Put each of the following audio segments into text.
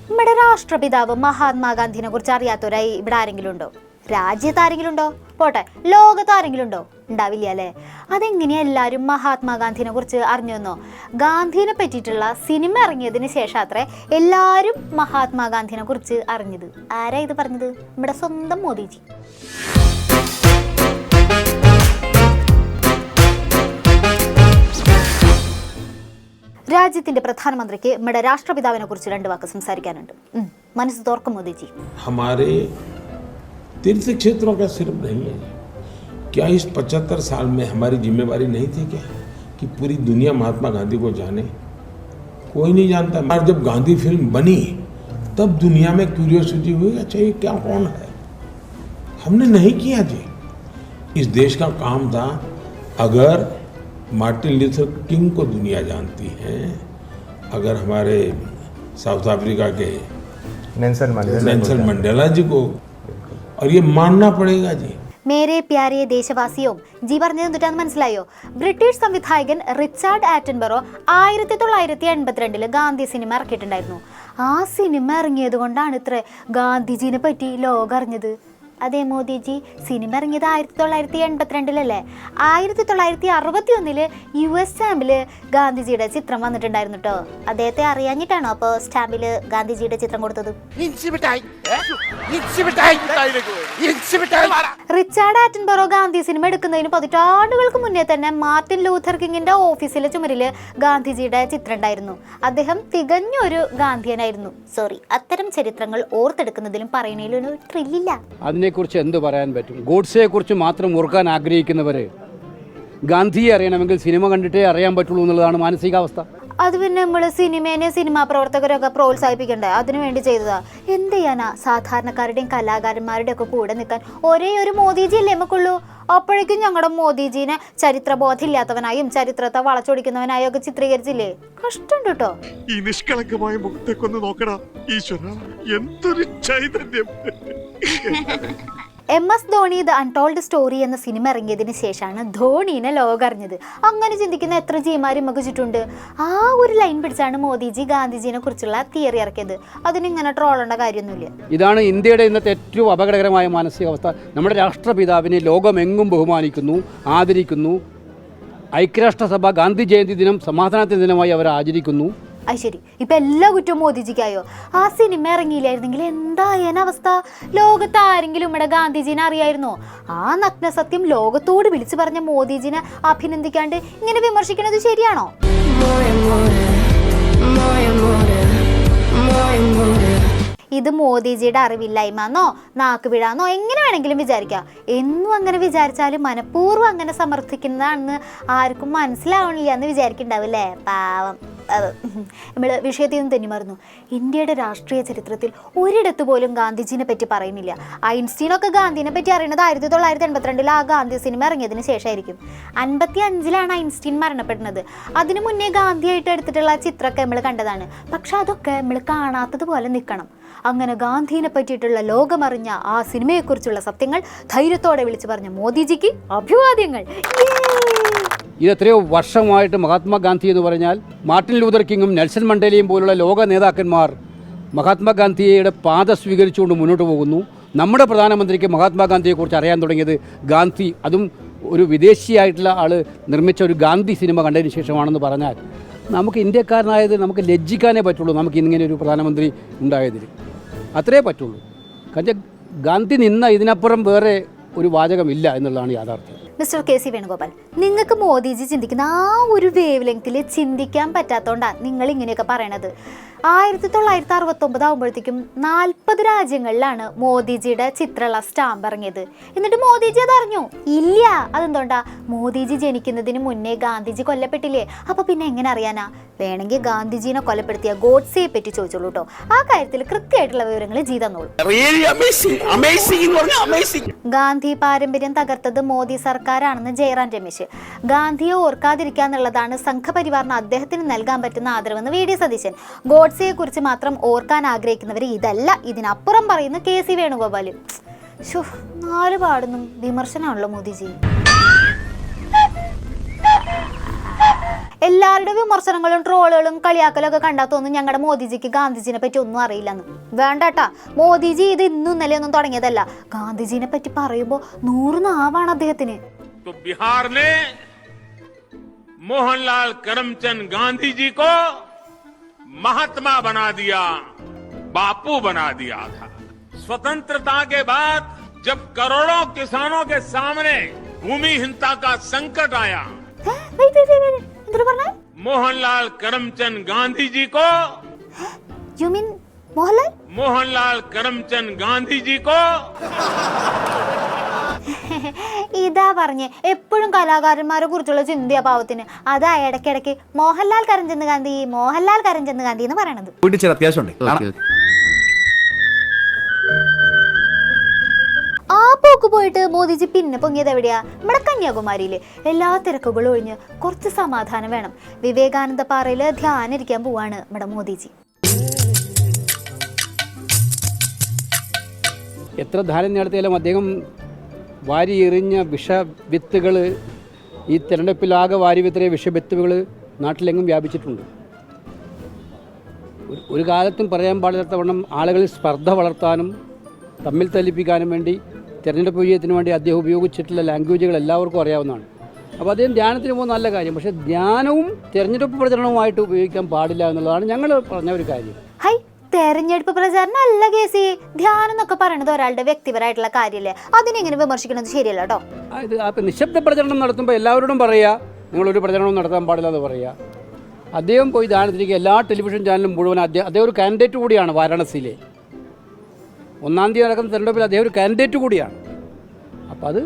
നമ്മുടെ രാഷ്ട്രപിതാവ് മഹാത്മാഗാന്ധിനെ കുറിച്ച് അറിയാത്തവരായി ഇവിടെ ആരെങ്കിലും ഉണ്ടോ? രാജ്യത്ത് ആരെങ്കിലും ഉണ്ടോ? പോട്ടെ, ലോകത്ത് ആരെങ്കിലും ഉണ്ടോ? ഉണ്ടാവില്ല അല്ലേ? അതെങ്ങനെയാ എല്ലാവരും മഹാത്മാഗാന്ധിനെ കുറിച്ച് അറിഞ്ഞുവെന്നോ? ഗാന്ധിനെ പറ്റിയിട്ടുള്ള സിനിമ ഇറങ്ങിയതിന് ശേഷം അത്രേ എല്ലാവരും മഹാത്മാഗാന്ധിനെ കുറിച്ച് അറിഞ്ഞത്. ആരാ ഇത് പറഞ്ഞത്? നമ്മുടെ സ്വന്തം മോദിജി. രാജ്യത്തിന്റെ പ്രധാനമന്ത്രിക്ക് നമ്മുടെ രാഷ്ട്രപിതാവിനെ കുറിച്ച് 2 വാക്ക് സംസാരിക്കാനുണ്ട്. മനസ്സ് തോർക്കും മോദിജി. हमारे तीर्थ क्षेत्रों का सिर्फ नहीं है, क्या इस 75 साल में हमारी जिम्मेवारी नहीं थी क्या कि पूरी दुनिया महात्मा गांधी को जाने? कोई नहीं जानता। और जब गांधी फिल्म बनी तब दुनिया में क्यूरियोसिटी हुई, अच्छा ये क्या कौन है? हमने नहीं किया जी। इस देश का काम था, अगर मार्टिन लूथर किंग को दुनिया जानती है, अगर हमारे साउथ अफ्रीका के नेल्सन मंडेला जी को, और ये मानना पड़ेगा जी. മേരെ പ്യാരെ ദേശവാസിയും ജി പറഞ്ഞത് എന്തിട്ടാന്ന് മനസ്സിലായോ? ബ്രിട്ടീഷ് സംവിധായകൻ റിച്ചാർഡ് ആറ്റൻബറോ 1982 ഗാന്ധി സിനിമ ഇറക്കിയിട്ടുണ്ടായിരുന്നു. ആ സിനിമ ഇറങ്ങിയത് കൊണ്ടാണ് ഇത്ര ഗാന്ധിജീനെ പറ്റി ലോകം അറിഞ്ഞത്. അതെ മോദിജി, സിനിമ ഇറങ്ങിയത് 1982 1961 US സ്റ്റാമ്പില് ഗാന്ധിജിയുടെ ചിത്രം വന്നിട്ടുണ്ടായിരുന്നു കേട്ടോ. അദ്ദേഹത്തെ അറിയാഞ്ഞിട്ടാണോ അപ്പോൾ സ്റ്റാമ്പില് ഗാന്ധിജിയുടെ ചിത്രം കൊടുത്തത്? റിച്ചാർഡ് ആറ്റൻബറോ ഗാന്ധി സിനിമ എടുക്കുന്നതിന് 10 ആണ്ടുകൾക്ക് മുന്നേ തന്നെ മാർട്ടിൻ ലൂഥർ കിങ്ങിന്റെ ഓഫീസിലെ ചുമരില് ഗാന്ധിജിയുടെ ചിത്രം ഉണ്ടായിരുന്നു. അദ്ദേഹം തികഞ്ഞൊരു ഗാന്ധിയനായിരുന്നു. സോറി, അത്തരം ചരിത്രങ്ങൾ ഓർത്തെടുക്കുന്നതിലും പറയുന്നതിലും ഒരു ത്രില്ലില്ല. അതിനെക്കുറിച്ച് എന്ത് പറയാൻ പറ്റും? ഗോഡ്സെയെക്കുറിച്ച് മാത്രം ഓർക്കാൻ ആഗ്രഹിക്കുന്നവർ ഗാന്ധിയെ അറിയണമെങ്കിൽ സിനിമ കണ്ടിട്ടേ അറിയാൻ പറ്റുള്ളൂ എന്നുള്ളതാണ് മാനസികാവസ്ഥ. അത് പിന്നെ നമ്മൾ സിനിമാ പ്രവർത്തകരൊക്കെ പ്രോത്സാഹിപ്പിക്കണ്ടേ? അതിനു വേണ്ടി ചെയ്തതാ. എന്ത് ചെയ്യാനാ? സാധാരണക്കാരുടെയും കലാകാരന്മാരുടെയും ഒക്കെ കൂടെ നിൽക്കാൻ ഒരേ ഒരു മോദിജി അല്ലേ നമുക്കുള്ളൂ. അപ്പോഴേക്കും ഞങ്ങളുടെ മോദിജീനെ ചരിത്രബോധമില്ലാത്തവനായും ചരിത്രത്തെ വളച്ചൊടിക്കുന്നവനായും ഒക്കെ ചിത്രീകരിച്ചില്ലേ? കഷ്ടമുണ്ട് കേട്ടോ. ഈ നിഷ്കളങ്കമായ മുഖത്തേക്കൊന്ന് നോക്കടാ ഈശ്വര, എന്തൊരു ചൈതന്യം. MS Dhoni the untold story എന്ന സിനിമ ഇറങ്ങിയതിന് ശേഷമാണ് ധോണീനെ ലോകം അറിഞ്ഞത്. അങ്ങനെ ചിന്തിക്കുന്ന എത്ര ജിമാരും നമുക്ക് ചുറ്റുണ്ട്. ആ ഒരു ലൈൻ പിടിച്ചാണ് മോദിജി ഗാന്ധിജിനെ കുറിച്ചുള്ള തിയറി ഇറക്കിയത്. അതിനിങ്ങനെ ട്രോളേണ്ട കാര്യമൊന്നുമില്ല. ഇതാണ് ഇന്ത്യയുടെ ഇന്നത്തെ ഏറ്റവും അപകടകരമായ മാനസികാവസ്ഥ. നമ്മുടെ രാഷ്ട്രപിതാവിനെ ലോകമെങ്ങും ബഹുമാനിക്കുന്നു, ആദരിക്കുന്നു. ഐക്യരാഷ്ട്രസഭ ഗാന്ധി ജയന്തി ദിനം സമാധാനത്തിന്റെ ദിനമായി അവർ ആചരിക്കുന്നു. അത് ശരി, ഇപ്പൊ എല്ലാ കുറ്റവും മോദിജിക്കായോ? ആ സിനിമ ഇറങ്ങിയില്ലായിരുന്നെങ്കിൽ എന്തായാലും അവസ്ഥ? ലോകത്ത് ആരെങ്കിലും ഇവിടെ ഗാന്ധിജിനെ അറിയായിരുന്നോ? ആ നഗ്ന സത്യം ലോകത്തോട് വിളിച്ചു പറഞ്ഞ മോദിജിനെ അഭിനന്ദിക്കാണ്ട് ഇങ്ങനെ വിമർശിക്കുന്നത് ശരിയാണോ? ഇത് മോദിജിയുടെ അറിവില്ലായ്മന്നോ നാക്ക് വീഴാന്നോ എങ്ങനെ വേണമെങ്കിലും വിചാരിക്കാം. എന്നും അങ്ങനെ വിചാരിച്ചാലും മനഃപൂർവ്വം അങ്ങനെ സമർത്ഥിക്കുന്നതാണെന്ന് ആർക്കും മനസ്സിലാവണില്ല എന്ന് വിചാരിക്കണ്ടാവില്ലേ? പാവം. നമ്മൾ വിഷയത്തിൽ നിന്ന് തന്നെ മറന്നു. ഇന്ത്യയുടെ രാഷ്ട്രീയ ചരിത്രത്തിൽ ഒരിടത്ത് പോലും ഗാന്ധിജിനെ പറ്റി പറയുന്നില്ല. ഐൻസ്റ്റീനൊക്കെ ഗാന്ധിനെ പറ്റി അറിയുന്നത് 1982 ആ ഗാന്ധി സിനിമ ഇറങ്ങിയതിന് ശേഷമായിരിക്കും. 55 ഐൻസ്റ്റീൻ മരണപ്പെടുന്നത്. അതിനു മുന്നേ ഗാന്ധിയായിട്ട് എടുത്തിട്ടുള്ള ചിത്രമൊക്കെ നമ്മൾ കണ്ടതാണ്. പക്ഷെ അതൊക്കെ നമ്മൾ കാണാത്തതുപോലെ നിൽക്കണം. അങ്ങനെ ഗാന്ധിനെ പറ്റിയിട്ടുള്ള ലോകമറിഞ്ഞ ആ സിനിമയെക്കുറിച്ചുള്ള സത്യങ്ങൾ ധൈര്യത്തോടെ വിളിച്ചു പറഞ്ഞ മോദിജിക്ക് അഭിവാദ്യങ്ങൾ. ഇത് എത്രയോ വർഷമായിട്ട് മഹാത്മാഗാന്ധി എന്ന് പറഞ്ഞാൽ മാർട്ടിൻ ലൂഥർ കിങ്ങും നെൽസൺ മണ്ടേലയും പോലുള്ള ലോക നേതാക്കന്മാർ മഹാത്മാഗാന്ധിയുടെ പാത സ്വീകരിച്ചുകൊണ്ട് മുന്നോട്ട് പോകുന്നു. നമ്മുടെ പ്രധാനമന്ത്രിക്ക് മഹാത്മാഗാന്ധിയെക്കുറിച്ച് അറിയാൻ തുടങ്ങിയത് ഗാന്ധി, അതും ഒരു വിദേശിയായിട്ടുള്ള ആൾ നിർമ്മിച്ച ഒരു ഗാന്ധി സിനിമ കണ്ടതിന് ശേഷമാണെന്ന് പറഞ്ഞാൽ നമുക്ക് ഇന്ത്യക്കാരനായത് നമുക്ക് ലജ്ജിക്കാനേ പറ്റുള്ളൂ. നമുക്ക് ഇങ്ങനെ ഒരു പ്രധാനമന്ത്രി ഉണ്ടായതിൽ അത്രേ പറ്റുള്ളൂ. കാരണം ഗാന്ധി നിന്ന ഇതിനപ്പുറം വേറെ ഒരു വാചകമില്ല എന്നുള്ളതാണ് യാഥാർത്ഥ്യം. മിസ്റ്റർ KC വേണുഗോപാൽ, നിങ്ങൾക്ക് മോദിജി ചിന്തിക്കുന്ന ആ ഒരു വേവ് ലെങ്ത്തിൽ ചിന്തിക്കാൻ പറ്റാത്തതുകൊണ്ടാണ് നിങ്ങൾ ഇങ്ങനെയൊക്കെ പറയണത്. 1969 ആകുമ്പോഴത്തേക്കും 40 രാജ്യങ്ങളിലാണ് മോദിജിയുടെ ചിത്രമുള്ള സ്റ്റാമ്പ് ഇറങ്ങിയത്. എന്നിട്ട് മോദിജി അത് അറിഞ്ഞു ഇല്ല? അതെന്തുകൊണ്ടാ? മോദിജി ജനിക്കുന്നതിന് മുന്നേ ഗാന്ധിജി കൊല്ലപ്പെട്ടില്ലേ? അപ്പൊ പിന്നെ എങ്ങനെ അറിയാനാ? വേണമെങ്കിൽ ഗാന്ധിജീനെ കൊലപ്പെടുത്തിയ ഗോഡ്സെയെ പറ്റി ചോദിച്ചോളൂ കേട്ടോ. ആ കാര്യത്തിൽ കൃത്യമായിട്ടുള്ള വിവരങ്ങൾ ജി തന്നോളൂ. ഗാന്ധി പാരമ്പര്യം തകർത്തത് മോദി സർക്കാരാണെന്ന് ജയറാം രമേശ്. ഗാന്ധിയെ ഓർക്കാതിരിക്കാന്നുള്ളതാണ് സംഘപരിവാറിന് അദ്ദേഹത്തിന് നൽകാൻ പറ്റുന്ന ആദരവെന്ന് VD സതീശൻ. ഗോഡ്സെയെ കുറിച്ച് മാത്രം ഓർക്കാൻ ആഗ്രഹിക്കുന്നവർ ഇതല്ല, ഇതിനപ്പുറം പറയുന്ന KC വേണുഗോപാൽ. 4 പാടുന്നും വിമർശനമാണല്ലോ മോദിജി. എല്ലാവരുടെ വിമർശനങ്ങളും ട്രോളുകളും കളിയാക്കലും ഒക്കെ കണ്ടാൽ തോന്നും ഞങ്ങളുടെ മോദിജിക്ക് ഗാന്ധിജിനെ പറ്റി ഒന്നും അറിയില്ലെന്ന്. വേണ്ടട്ടാ, മോദിജി ഇത് ഇന്നും ഇന്നലെ ഒന്നും തുടങ്ങിയതല്ല. ഗാന്ധിജിനെ പറ്റി പറയുമ്പോൾ 100 നാവാണ് അദ്ദേഹത്തിന്. बिहार ने मोहनलाल करमचंद गांधी जी को महात्मा बना दिया, बापू बना दिया था. स्वतंत्रता के बाद जब करोड़ों किसानों के सामने भूमिहीनता का संकट आया, मोहनलाल करमचंद गांधी जी को You mean മോഹൻലാൽ? मोहनलाल करमचंद गांधी जी को ഇതാ പറഞ്ഞേ, എപ്പോഴും കലാകാരന്മാരെ കുറിച്ചുള്ള ചിന്തയാ പാവത്തിന്. അതാ ഇടയ്ക്കിടയ്ക്ക് മോഹൻലാൽ കരംചന്ദ് ഗാന്ധി, മോഹൻലാൽ കരംചന്ദ് ഗാന്ധി എന്ന് പറയണത്. ആ പോക്ക് പോയിട്ട് മോദിജി പിന്നെ പൊങ്ങിയത് എവിടെയാ? നമ്മുടെ കന്യാകുമാരിയില്. എല്ലാ തിരക്കുകളും ഒഴിഞ്ഞ് കുറച്ച് സമാധാനം വേണം. വിവേകാനന്ദ പാറയില് ധ്യാനം ഇരിക്കാൻ പോവാണ് നമ്മുടെ മോദിജി. എത്ര ധാരം നടത്തിയാലും അദ്ദേഹം വാരി എറിഞ്ഞ വിഷവിത്തുകൾ, ഈ തിരഞ്ഞെടുപ്പിലാകെ വാരി വിത്തറിയ വിഷവിത്തുകൾ നാട്ടിലെങ്ങും വ്യാപിച്ചിട്ടുണ്ട്. ഒരു കാലത്തും പറയാൻ പാടില്ലാത്തവണ്ണം ആളുകളിൽ സ്പർദ്ധ വളർത്താനും തമ്മിൽ തല്ലിപ്പിക്കാനും വേണ്ടി തിരഞ്ഞെടുപ്പ് വിജയത്തിന് വേണ്ടി അദ്ദേഹം ഉപയോഗിച്ചിട്ടുള്ള ലാംഗ്വേജുകൾ എല്ലാവർക്കും അറിയാവുന്നതാണ്. അപ്പോൾ അദ്ദേഹം ധ്യാനത്തിന് പോകുന്ന നല്ല കാര്യം. പക്ഷേ ധ്യാനവും തിരഞ്ഞെടുപ്പ് പ്രചരണവുമായിട്ട് ഉപയോഗിക്കാൻ പാടില്ല എന്നുള്ളതാണ് ഞങ്ങൾ പറഞ്ഞ ഒരു കാര്യം. ഹൈ, തെരഞ്ഞെടുപ്പ് പ്രചാരണം അല്ല കേസി. ധ്യാനം എന്നൊക്കെ പറയുന്നത് ഒരാളുടെ വ്യക്തിപരമായിട്ടുള്ള കാര്യമല്ലേ, അതിനെങ്ങനെ വിമർശിക്കുന്നത് ശരിയല്ല കേട്ടോ. ഇത് അപ്പം നിശബ്ദ പ്രചരണം നടത്തുമ്പോൾ എല്ലാവരോടും പറയുക നിങ്ങളൊരു പ്രചരണവും നടത്താൻ പാടില്ല എന്ന് പറയുക. അദ്ദേഹം പോയി ധ്യാനത്തിലേക്ക് എല്ലാ ടെലിവിഷൻ ചാനലും മുഴുവൻ അദ്ദേഹം ഒരു കാൻഡിഡേറ്റ് കൂടിയാണ്. വാരാണസിയിലെ 1-ാം തീയതി നടക്കുന്ന തെരഞ്ഞെടുപ്പിൽ അദ്ദേഹം ഒരു കാൻഡിഡേറ്റ് കൂടിയാണ്. അപ്പം അത്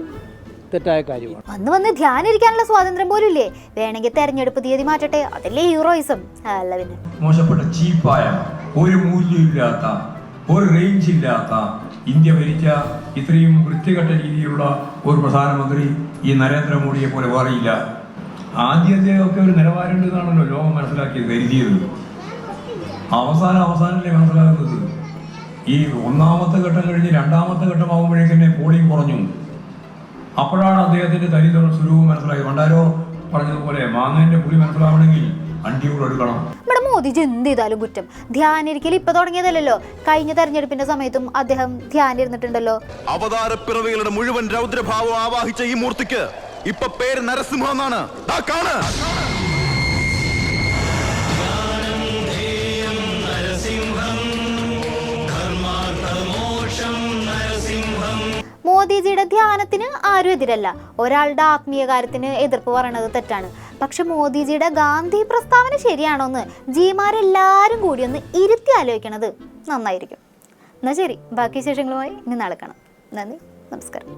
തെറ്റായ കാര്യമാണ്. വന്ന് ധ്യാനം ഇരിക്കാനുള്ള സ്വാതന്ത്ര്യം പോലും ഇല്ലേ? വേണമെങ്കിൽ തെരഞ്ഞെടുപ്പ് തീയതി മാറ്റട്ടെ, അതല്ലേ ഹീറോയിസം. അല്ല പിന്നെ മോശപ്പെട്ട ചീപ്പായ, ഒരു മൂല്യമില്ലാത്ത, ഒരു റേഞ്ച് ഇല്ലാത്ത ഇന്ത്യ ഭരിച്ച ഇത്രയും വൃത്തികെട്ട രീതിയിലുള്ള ഒരു പ്രധാനമന്ത്രി ഈ നരേന്ദ്രമോദിയെ പോലെ വേറെയില്ല. ആദ്യത്തെയൊക്കെ ഒരു നിലവാരമുണ്ടെന്നാണല്ലോ ലോകം മനസ്സിലാക്കിയത്, കരുതിയത്. അവസാനല്ലേ മനസ്സിലാകുന്നത്. ഈ 1-ാമത്തെ ഘട്ടം കഴിഞ്ഞ് 2-ാമത്തെ ഘട്ടമാകുമ്പോഴേക്കന്നെ പോളിംഗ് കുറഞ്ഞു. അപ്പോഴാണ് അദ്ദേഹത്തിന്റെ ദരിദ്ര സ്വരൂപം മനസ്സിലായത്. പണ്ടാരോ പറഞ്ഞതുപോലെ മാങ്ങേന്റെ പുളി മനസ്സിലാവണമെങ്കിൽ അണ്ടിയൂർ എടുക്കണം. നമ്മുടെ മോദിജി എന്ത് ചെയ്താലും കുറ്റം. ധ്യാനിരിക്കൽ ഇപ്പൊ തുടങ്ങിയതല്ലോ, കഴിഞ്ഞ തെരഞ്ഞെടുപ്പിന്റെ സമയത്തും അദ്ദേഹം ധ്യാനം ഇരുന്നിട്ടുണ്ടല്ലോ. അവതാരപ്പിറവികളുടെ മുഴുവൻ രൗദ്രഭാവം ആവാഹിച്ച ഈ മൂർത്തിക്ക് ഇപ്പൊ പേര് നരസിംഹ എന്നാണ്. മോദിജിയുടെ ധ്യാനത്തിന് ആരും എതിരല്ല. ഒരാളുടെ ആത്മീയ കാര്യത്തിന് എതിർപ്പ് പറയണത് തെറ്റാണ്. പക്ഷെ മോദിജിയുടെ ഗാന്ധി പ്രസ്താവന ശരിയാണോന്ന് ജിമാരെല്ലാവരും കൂടി ഒന്ന് ഇരുത്തി ആലോചിക്കണത് നന്നായിരിക്കും. എന്നാൽ ശരി, ബാക്കി വിശേഷങ്ങളുമായി ഇനി നാളെ കാണാം. നന്ദി, നമസ്കാരം.